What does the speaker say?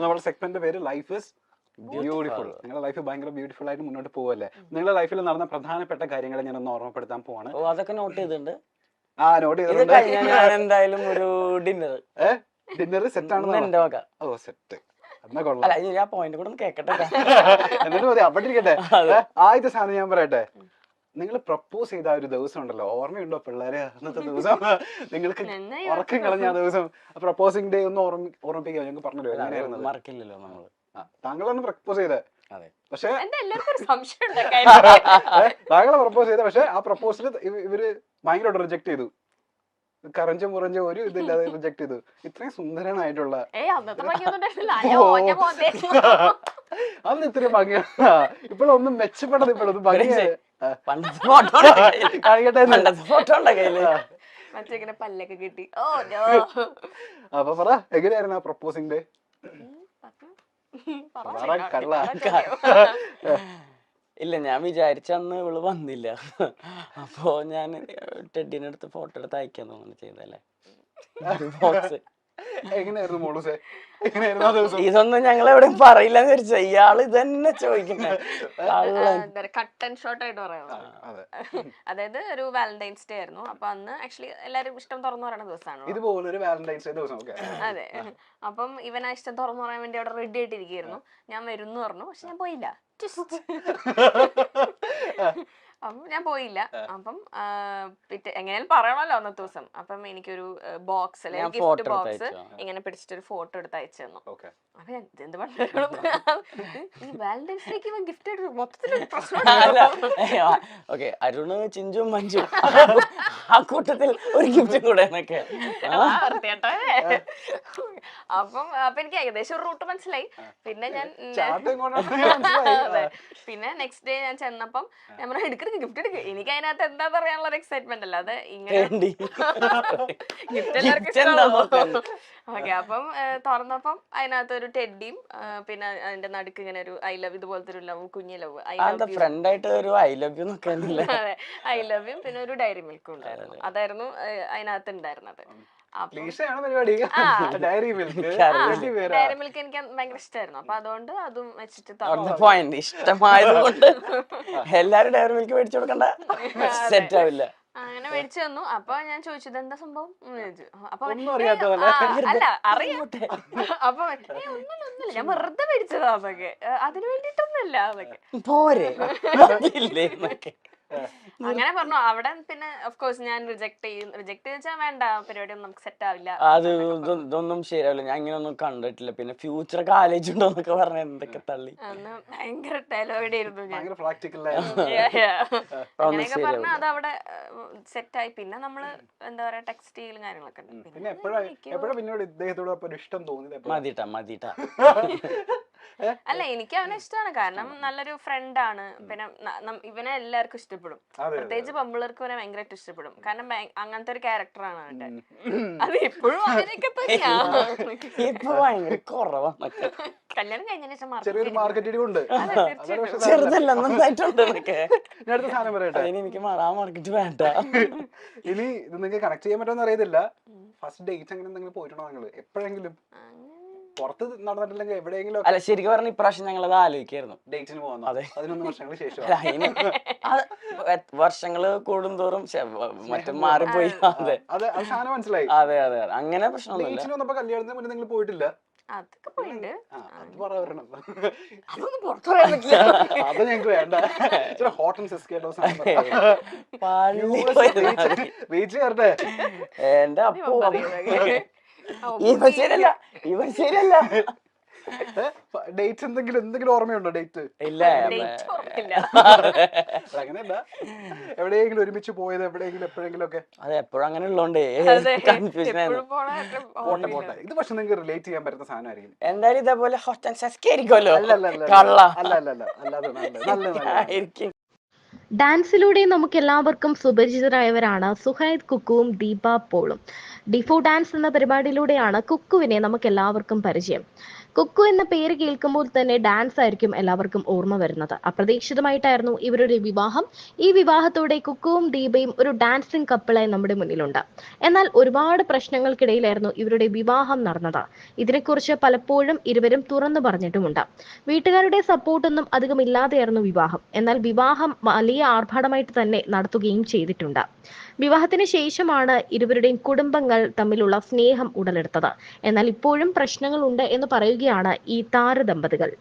നമ്മുടെ സെഗ്മെന്റ് പേര് life is beautiful. നിങ്ങളുടെ ലൈഫ് ഭയങ്കര ബ്യൂട്ടിഫുൾ ആയിട്ട് മുന്നോട്ട് പോവല്ലേ? നിങ്ങളുടെ ലൈഫിൽ നടന്ന പ്രധാനപ്പെട്ട കാര്യങ്ങളെ ഞാൻ ഒന്ന് ഓർമ്മപ്പെടുത്താൻ പോവാണ്. അതൊക്കെ നോട്ട് ചെയ്തിട്ടുണ്ട്. നോട്ട് ചെയ്തിട്ടുണ്ട്. എന്തായാലും ഒരു ഡിന്നർ സെറ്റ് ആണ്. ഓ സെറ്റ് എന്നാ കൊള്ളാം. ഞാൻ പോയിന്റ് കൂടെ കേക്കട്ടെ. എന്നിട്ട് മതി അവിടെ ഇരിക്കട്ടെ. ആദ്യത്തെ സാധനം ഞാൻ പറയട്ടെ, നിങ്ങൾ പ്രപ്പോസ് ചെയ്ത ഒരു ദിവസം ഉണ്ടല്ലോ, ഓർമ്മയുണ്ടോ പിള്ളേരെ? അന്നത്തെ ദിവസം നിങ്ങൾക്ക് ഉറക്കം കളഞ്ഞ ആ ദിവസം, പ്രപ്പോസിംഗ് ഡേ ഒന്ന് ഓർമ്മിപ്പിക്കുക. ഞങ്ങൾക്ക് പറഞ്ഞല്ലോ എങ്ങനെയായിരുന്നു? മറക്കില്ലല്ലോ നമ്മള്. താങ്കളാണ് പ്രപ്പോസ് ചെയ്തത്. പക്ഷെ താങ്കളെ പ്രപ്പോസ് ചെയ്ത, പക്ഷെ ആ പ്രപ്പോസൽ ഇവര് ഭയങ്കരമായിട്ട് റിജക്ട് ചെയ്തു. കറഞ്ച മുറഞ്ച ഒരു ഇതില്ലാതെ റിജക്ട് ചെയ്തു. ഇത്രയും സുന്ദരനായിട്ടുള്ള അന്ന് ഇത്രയും ഭംഗിയാണ്. ഇപ്പോഴൊന്നും മെച്ചപ്പെട്ടത്, ഇപ്പോഴൊന്നും ഭംഗിയായി പല്ലൊക്കെ കിട്ടി. അപ്പൊ പറ, എങ്ങനെയായിരുന്നു ആ പ്രപ്പോസിംഗ് ഡേ? ഇല്ല, ഞാൻ വിചാരിച്ച അന്ന് ഇവള് വന്നില്ല. അപ്പൊ ഞാൻ ടെഡിനെ എടുത്ത് ഫോട്ടോ എടുത്ത് അയക്കാൻ തോന്നുന്നു ചെയ്തല്ലേ ബോക്സ്. എങ്ങനെയായിരുന്നു മോളൂസേ? എങ്ങനെയായിരുന്നു ആ ദിവസം? ഇതൊന്നും ഞങ്ങൾ എവിടെയും പറയില്ലെന്ന് വിചാരിച്ച ഇയാള് ഇതന്നെ ചോദിക്കുന്നേ. കട്ട് ആൻഡ് ഷോർട്ട് ആയിട്ട് പറയാം. അതായത് ഒരു വാലന്റൈൻസ് ഡേ ആയിരുന്നു. അപ്പൊ അന്ന് ആക്ച്വലി എല്ലാരും ഇഷ്ടം തുറന്നു പറയുന്ന ദിവസമാണ് ഇതുപോലൊരു വാലന്റൈൻസ് ഡേ ദിവസം. അതെ. അപ്പം ഇവൻ ആ ഇഷ്ടം തുറന്നു പറയാൻ വേണ്ടി അവിടെ റെഡി ആയിട്ടിരിക്കുന്നു. ഞാൻ വരുന്നു പറഞ്ഞു, പക്ഷെ ഞാൻ പോയില്ല. അപ്പം ഞാൻ പോയില്ല. അപ്പം എങ്ങനെയാലും പറയണല്ലോ അന്നത്തെ ദിവസം. അപ്പം എനിക്കൊരു ബോക്സ് അല്ലെങ്കിൽ ഗിഫ്റ്റ് ബോക്സ് ഇങ്ങനെ പിടിച്ചിട്ടൊരു ഫോട്ടോ എടുത്ത് അയച്ചു തന്നു. അപ്പൊ ഞാൻ എന്ത് വാലന്റൈൻസ് ഡേക്ക് ഗിഫ്റ്റ് ആയിട്ട് മൊത്തത്തിൽ പ്രശ്നം. അരുണ്, ചിഞ്ചും, മഞ്ജു ആ കൂട്ടത്തിൽ ഒരു ഗിഫ്റ്റ് കൂടെ എന്നൊക്കെ. അപ്പം എനിക്ക് ഏകദേശം ഒരു റൂട്ട് മനസ്സിലായി. പിന്നെ ഞാൻ പിന്നെ നെക്സ്റ്റ് ഡേ ഞാൻ ചെന്നപ്പം ഞാൻ പറഞ്ഞു എടുക്കരുത്, ഗിഫ്റ്റ് എടുക്കുക. എനിക്ക് അതിനകത്ത് എന്താ പറയാനുള്ള ഒരു എക്സൈറ്റ്മെന്റ് അല്ല അത്. ഇങ്ങനെ ഗിഫ്റ്റ് എല്ലാവർക്കും ഇഷ്ടമാണോ? ഓക്കെ. അപ്പം തുറന്നപ്പം അതിനകത്ത് ഒരു ടെഡിയും പിന്നെ അതിന്റെ നടുക്ക് ഇങ്ങനെ ഒരു ഐ ലവ്, ഇതുപോലത്തെ ഒരു ലവ്, കുഞ്ഞു ലവ്, ഐ ലവ് യു, പിന്നെ ഒരു ഡയറി മിൽക്കും ഉണ്ടായിരുന്നു. അതായിരുന്നു അതിനകത്ത് ഉണ്ടായിരുന്നത്. ഡയറി മിൽക്ക് എനിക്ക് ഭയങ്കര ഇഷ്ടമായിരുന്നു. അപ്പൊ അതുകൊണ്ട് അതും വെച്ചിട്ട് ഇഷ്ടമായത് കൊണ്ട് എല്ലാരും ഡയറി മിൽക്ക് മേടിച്ചു കൊടുക്കണ്ട, സെറ്റ് ആവില്ല. അങ്ങനെ മേടിച്ചു തന്നു. അപ്പൊ ഞാൻ ചോദിച്ചത് എന്താ സംഭവം ചോദിച്ചു. അപ്പൊ അല്ല അറിയാട്ടെ. അപ്പൊ ഒന്നുമില്ല, ഞാൻ വെറുതെ മേടിച്ചതാ അതൊക്കെ, അതിന് വേണ്ടിട്ടൊന്നുമില്ല അതൊക്കെ പോരെ. അങ്ങനെ പറഞ്ഞു. അവിടെ പിന്നെ ഓഫ് കോഴ്സ് ഞാൻ റിജക്ട് വെച്ചാൽ വേണ്ട, പരിപാടി ഒന്നും നമുക്ക് സെറ്റ് ആവില്ല. അത് ഇതൊന്നും ശരിയാവില്ല, ഞാൻ ഇങ്ങനെ ഒന്നും കണ്ടിട്ടില്ല. പിന്നെ ഫ്യൂച്ചറൊക്കെ ആലോചിച്ചിട്ടുണ്ടോന്നൊക്കെ പറഞ്ഞ എന്തൊക്കെ തള്ളി. അന്ന് ഭയങ്കര ഡയലോഗിയായിരുന്നു ഞാൻ. അങ്ങനെയൊക്കെ പറഞ്ഞു. അത് അവിടെ സെറ്റായി. പിന്നെ നമ്മള് എന്താ പറയാ ടെക്സ്റ്റ് ചെയ്യലും കാര്യങ്ങളൊക്കെ ഉണ്ട്. മതിട്ടാ അല്ല, എനിക്ക് അവനെ ഇഷ്ടമാണ്. കാരണം നല്ലൊരു ഫ്രണ്ടാണ്. പിന്നെ ഇവനെ എല്ലാവർക്കും ഇഷ്ടപ്പെടും. പ്രത്യേകിച്ച് പെമ്പിള്ളേർക്ക് ഇവനെ ഭയങ്കരമായിട്ട് ഇഷ്ടപ്പെടും. കാരണം അങ്ങനത്തെ ഒരു ക്യാരക്ടറാണ് അവന്റെ. അത് ഇപ്പോഴും അങ്ങനെയൊക്കെ തന്നെയാണ്. കല്യാണം കഴിഞ്ഞതിന് എനിക്ക് മാർക്കറ്റ് വേണ്ട. ഇനി ഇത് നിങ്ങൾക്ക് കണക്ട് ചെയ്യാൻ പറ്റുമെന്ന് അറിയത്തില്ല. ഫസ്റ്റ് ഡേറ്റ് അങ്ങനെ എന്തെങ്കിലും പോയിട്ടുണ്ടോ നിങ്ങൾ എപ്പോഴെങ്കിലും? പുറത്ത് നടന്നിട്ടില്ലെങ്കിൽ എവിടെയെങ്കിലും? അല്ല, ശരിക്കും പറഞ്ഞ ഇപ്രാവശ്യം ഞങ്ങൾ അത് ആലോചിക്കായിരുന്നു ഡേറ്റിന് പോകുന്നു. അതെ, 11 വർഷങ്ങൾക്ക് ശേഷം. വർഷങ്ങള് കൂടുന്തോറും മറ്റും മാറിപ്പോയി. അതെ, മനസ്സിലായി. അതെ അതെ, അങ്ങനെ പ്രശ്നമൊന്നുമില്ല. കല്യാണത്തിന് മുന്നേ നിങ്ങൾ പോയിട്ടില്ല? അതൊക്കെ പോയിട്ടുണ്ട്. അതൊന്നും പുറത്തു പറയാൻ പറ്റില്ല. അത് ഞങ്ങക്ക് വേണ്ട. ഹോട്ട് ആൻഡ് സിസ്കി വരട്ടെ. എന്റെ അപ്പോ ഇവൻ ശരിയല്ല. ഡേറ്റ് എന്തെങ്കിലും ഓർമ്മയുണ്ടോ? ഡേറ്റ് ഇല്ല. അങ്ങനെയല്ല, എവിടെയെങ്കിലും ഒരുമിച്ച് പോയത് എപ്പോഴെങ്കിലും ഒക്കെ? അത് എപ്പോഴും അങ്ങനെ ഉള്ളോണ്ടേ കൺഫ്യൂഷൻ ആയിരുന്നു. ഇത് പക്ഷെ നിങ്ങൾക്ക് റിലേറ്റ് ചെയ്യാൻ പറ്റുന്ന സാധനമായിരിക്കും എന്തായാലും. ഇതേപോലെ ഹോട്ട് ആൻഡ് സിസ്കി ആയിരിക്കുമല്ലോ. അല്ല. ഡാൻസിലൂടെ നമുക്ക് എല്ലാവർക്കും സുപരിചിതരായവരാണ് സുഹൈദ് കുക്കുവും ദീപ പോളും. ഡിഫോ ഡാൻസ് എന്ന പരിപാടിയിലൂടെയാണ് കുക്കുവിനെ നമുക്ക് എല്ലാവർക്കും പരിചയം. കുക്കു എന്ന പേര് കേൾക്കുമ്പോൾ തന്നെ ഡാൻസ് ആയിരിക്കും എല്ലാവർക്കും ഓർമ്മ വരുന്നത്. അപ്രതീക്ഷിതമായിട്ടായിരുന്നു ഇവരുടെ വിവാഹം. ഈ വിവാഹത്തോടെ കുക്കുവും ദീപയും ഒരു ഡാൻസിംഗ് കപ്പിളായി നമ്മുടെ മുന്നിലുണ്ട്. എന്നാൽ ഒരുപാട് പ്രശ്നങ്ങൾക്കിടയിലായിരുന്നു ഇവരുടെ വിവാഹം നടന്നത്. ഇതിനെക്കുറിച്ച് പലപ്പോഴും ഇരുവരും തുറന്നു പറഞ്ഞിട്ടുമുണ്ട്. വീട്ടുകാരുടെ സപ്പോർട്ടൊന്നും അധികം ഇല്ലാതെയായിരുന്നു വിവാഹം. എന്നാൽ വിവാഹം വലിയ ആർഭാടമായിട്ട് തന്നെ നടത്തുകയും ചെയ്തിട്ടുണ്ട്. വിവാഹത്തിന് ശേഷമാണ് ഇരുവരുടെയും കുടുംബങ്ങൾ തമ്മിലുള്ള സ്നേഹം ഉടലെടുത്തത്. എന്നാൽ ഇപ്പോഴും പ്രശ്നങ്ങളുണ്ട് എന്ന് പറയുകയാണ് ഈ താരദമ്പതികൾ.